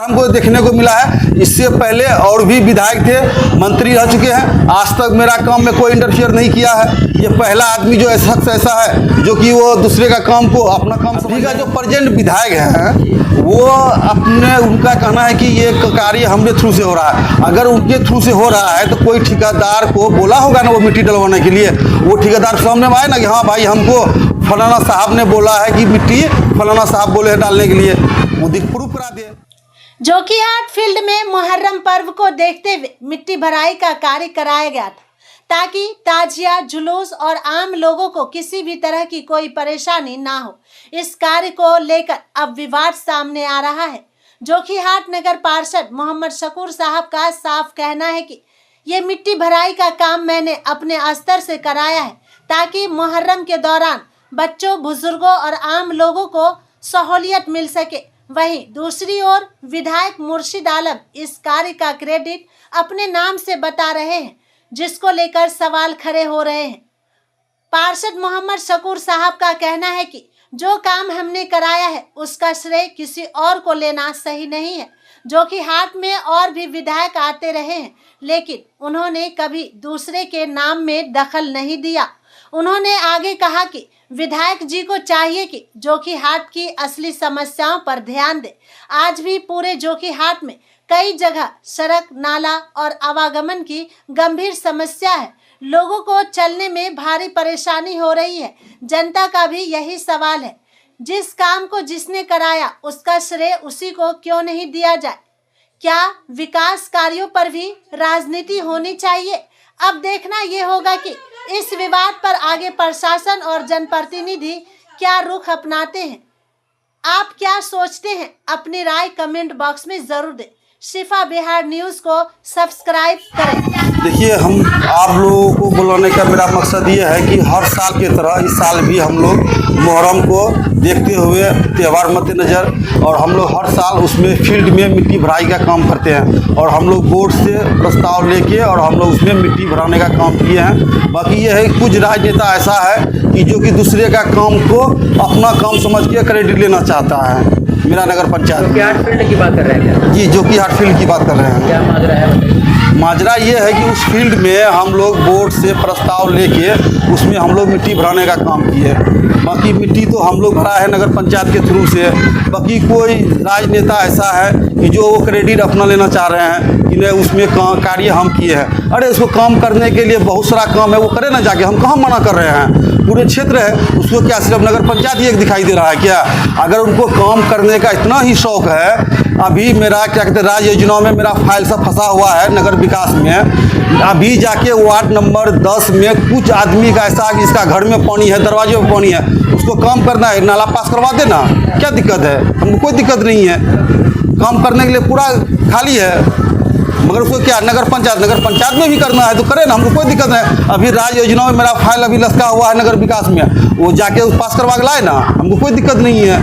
हमको देखने को मिला है। इससे पहले और भी विधायक थे, मंत्री रह चुके हैं, आज तक मेरा काम में कोई इंटरफेयर नहीं किया है। ये पहला आदमी जो शख्स ऐसा है जो कि वो दूसरे का काम को अपना काम समझेगा। जो प्रेजेंट विधायक हैं वो अपने उनका कहना है कि ये कार्य हमारे थ्रू से हो रहा है। अगर उनके थ्रू से हो रहा है तो कोई ठेकेदार को बोला होगा ना वो मिट्टी डलवाने के लिए, वो ठेकेदार सामने में आए ना कि हाँ भाई हमको फलाना साहब ने बोला है कि मिट्टी फलाना साहब बोले हैं डालने के लिए, वो प्रूफ करा दे। जोकीहाट फील्ड में मुहर्रम पर्व को देखते हुए मिट्टी भराई का कार्य कराया गया था ताकि ताजिया, जुलूस और आम लोगों को किसी भी तरह की कोई परेशानी ना हो। इस कार्य को लेकर अब विवाद सामने आ रहा है। जोकीहाट नगर पार्षद मोहम्मद शकूर साहब का साफ कहना है कि ये मिट्टी भराई का काम मैंने अपने स्तर से कराया है ताकि मुहर्रम के दौरान बच्चों, बुजुर्गों और आम लोगों को सहूलियत मिल सके। वहीं दूसरी ओर विधायक मुर्शिद आलम इस कार्य का क्रेडिट अपने नाम से बता रहे हैं, जिसको लेकर सवाल खड़े हो रहे हैं। पार्षद मोहम्मद शकूर साहब का कहना है कि जो काम हमने कराया है उसका श्रेय किसी और को लेना सही नहीं है। जोकीहाट में और भी विधायक आते रहे हैं लेकिन उन्होंने कभी दूसरे के नाम में दखल नहीं दिया। उन्होंने आगे कहा कि विधायक जी को चाहिए कि जोकीहाट की असली समस्याओं पर ध्यान दे। आज भी पूरे जोकीहाट में कई जगह सड़क, नाला और आवागमन की गंभीर समस्या है। लोगों को चलने में भारी परेशानी हो रही है। जनता का भी यही सवाल है, जिस काम को जिसने कराया उसका श्रेय उसी को क्यों नहीं दिया जाए? क्या विकास कार्यों पर भी राजनीति होनी चाहिए? अब देखना ये होगा कि इस विवाद पर आगे प्रशासन और जनप्रतिनिधि क्या रुख अपनाते हैं। आप क्या सोचते हैं? अपनी राय कमेंट बॉक्स में जरूर दें। शिफा बिहार न्यूज़ को सब्सक्राइब करें। देखिए, हम आप लोगों को बुलाने का मेरा मकसद ये है कि हर साल की तरह इस साल भी हम लोग मुहर्रम को देखते हुए त्यौहार मद्देनज़र और हम लोग हर साल उसमें फील्ड में मिट्टी भराई का काम करते हैं और हम लोग बोर्ड से प्रस्ताव लेके और हम लोग उसमें मिट्टी भराने का काम किए हैं। बाकी ये है कुछ राजनेता ऐसा है कि जो कि दूसरे का काम को अपना काम समझ के क्रेडिट लेना चाहता है। मेरा नगर पंचायत जोकीहाट फील्ड की बात कर रहे हैं क्या? जी, जोकीहाट फील्ड की बात कर रहे हैं। क्या माजरा है बताइए। माजरा ये है कि उस फील्ड में हम लोग बोर्ड से प्रस्ताव लेके उसमें हम लोग मिट्टी भराने का काम किए। बाकी मिट्टी तो हम लोग भरा है नगर पंचायत के थ्रू से। बाकी कोई राजनेता ऐसा है कि जो वो क्रेडिट अपना लेना चाह रहे हैं कि नहीं उसमें कार्य हम किए हैं। अरे उसको काम करने के लिए बहुत सारा काम है, वो करे ना जाके, हम कहाँ मना कर रहे हैं? पूरे क्षेत्र है, उसको क्या सिर्फ नगर पंचायत ही एक दिखाई दे रहा है क्या? अगर उनको काम करने का इतना ही शौक है, अभी मेरा क्या कहते हैं राज्य योजनाओं में मेरा फाइल सब फंसा हुआ है नगर विकास में। अभी जाके वार्ड नंबर 10 में कुछ आदमी का ऐसा कि इसका घर में पानी है, दरवाजे में पानी है, उसको काम करना है, नाला पास करवा देना, क्या दिक्कत है? हमको कोई दिक्कत नहीं है, काम करने के लिए पूरा खाली है। मगर उसको क्या नगर पंचायत में भी करना है तो करे ना, हमको कोई दिक्कत नहीं। अभी राज्य योजनाओं में मेरा फाइल अभी लटका हुआ है नगर विकास में, वो जाके उस पास करवा के लाए ना, हमको कोई दिक्कत नहीं है।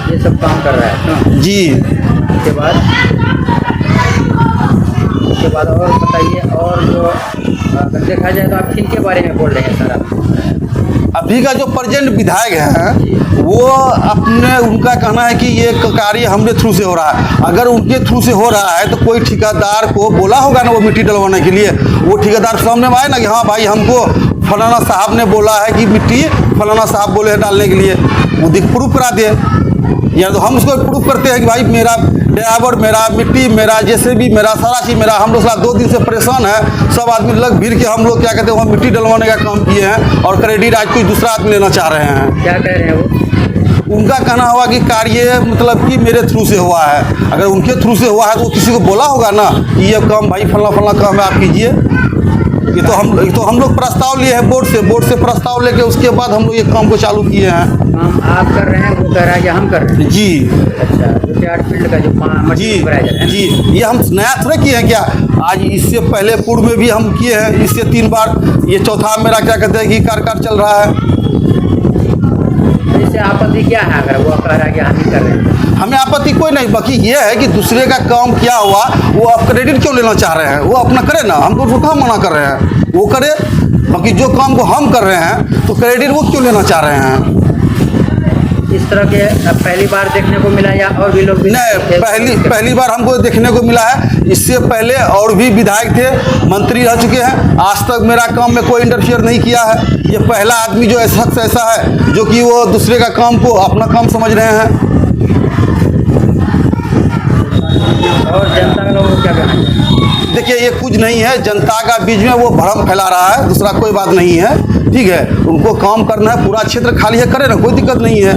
ये सब काम कर रहा है ना? जी। उसके बाद और बताइए। और जो अगर देखा जाए तो आप किनके बारे में बोल रहे हैं सर? अभी का जो प्रेजेंट विधायक है वो अपने उनका कहना है कि ये कार्य हमारे थ्रू से हो रहा है। अगर उनके थ्रू से हो रहा है तो कोई ठेकेदार को बोला होगा ना वो मिट्टी डलवाने के लिए, वो ठेकेदार सामने में आए ना कि हाँ भाई हमको फलाना साहब ने बोला है कि मिट्टी फलाना साहब बोले हैं डालने के लिए, वो प्रूफ करा दे। या तो हम उसको प्रूफ करते हैं कि भाई मेरा ड्राइवर, मेरा मिट्टी, मेरा जैसे भी मेरा सारा चीज़ मेरा, हम लोग 2 दिन से परेशान है, सब आदमी लग भीड़ के हम लोग क्या कहते हैं वहाँ मिट्टी डलवाने का काम किए हैं और क्रेडिट आज कोई दूसरा आदमी लेना चाह रहे हैं। क्या कह रहे हैं वो? उनका कहना हुआ कि कार्य मतलब कि मेरे थ्रू से हुआ है। अगर उनके थ्रू से हुआ है तो वो किसी को बोला होगा ना कि ये काम भाई फला काम है आप कीजिए। ये तो हम लोग प्रस्ताव लिए हैं बोर्ड से प्रस्ताव लेके उसके बाद हम लोग ये काम को चालू किए हैं। काम आप कर रहे हैं, वो कह रहा है कि हम कर रहे हैं। जी। अच्छा, जोकीहाट फील्ड का जो जी, ये हम नया थोड़ा किए हैं क्या? आज इससे पहले पूर्व में भी हम किए हैं, इससे 3 बार, ये चौथा मेरा क्या कहते हैं कि कार्य चल रहा है। इससे आपत्ति क्या है अगर वो कह रहा है कि हम ही कर रहे हैं? हमें आपत्ति कोई नहीं, बाकी ये है कि दूसरे का काम किया हुआ वो आप क्रेडिट क्यों लेना चाह रहे हैं? वो अपना करे ना, हम तो उसको कहाँ मना कर रहे हैं, वो करे। बाकी जो काम को हम कर रहे हैं तो क्रेडिट वो क्यों लेना चाह रहे हैं? इस तरह के पहली बार देखने को मिला या और भी लोग भी नहीं, पहली बार हमको देखने को मिला है। इससे पहले और भी विधायक थे, मंत्री रह चुके हैं, आज तक मेरा काम में कोई इंटरफियर नहीं किया है। ये पहला आदमी जो शख्स ऐसा है जो कि वो दूसरे का काम को अपना काम समझ रहे हैं। और जनता के लोगों को क्या कहना चाहिए? देखिए, ये कुछ नहीं है, जनता का बीच में वो भ्रम फैला रहा है, दूसरा कोई बात नहीं है। ठीक है, उनको काम करना है, पूरा क्षेत्र खाली है, करे ना, कोई दिक्कत नहीं है।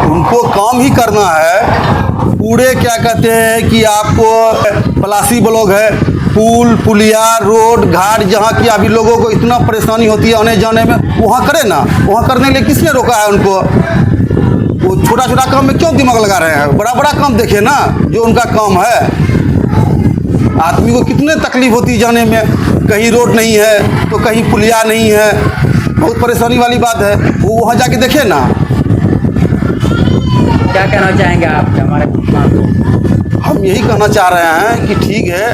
उनको काम ही करना है। पूरे क्या कहते हैं कि आपको पलासी ब्लॉक है, पुल पुलिया रोड घाट, जहाँ की अभी लोगों को इतना परेशानी होती है आने जाने में, वहाँ करे ना। वहाँ करने के लिए किसने रोका है उनको? वो छोटा छोटा काम में क्यों दिमाग लगा रहे हैं? बड़ा बड़ा काम देखे ना, जो उनका काम है। आदमी को कितने तकलीफ होती है जाने में, कहीं रोड नहीं है तो कहीं पुलिया नहीं है, बहुत परेशानी वाली बात है। वो वहाँ जाके देखे ना। क्या कहना चाहेंगे आप हमारे? हम यही कहना चाह रहे हैं कि ठीक है,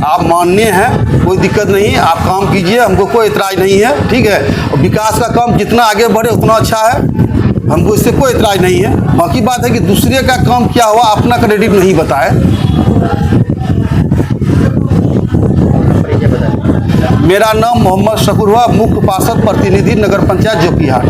आप माननीय हैं, कोई दिक्कत नहीं, आप काम कीजिए, हमको कोई इतराज़ नहीं है। ठीक है, और विकास का काम जितना आगे बढ़े उतना अच्छा है, हमको इससे कोई इतराज़ नहीं है। बाकी बात है कि दूसरे का काम क्या हुआ, अपना क्रेडिट नहीं बताए। मेरा नाम मोहम्मद शकूर हुआ, मुख्य पार्षद प्रतिनिधि नगर पंचायत जोकीहाट।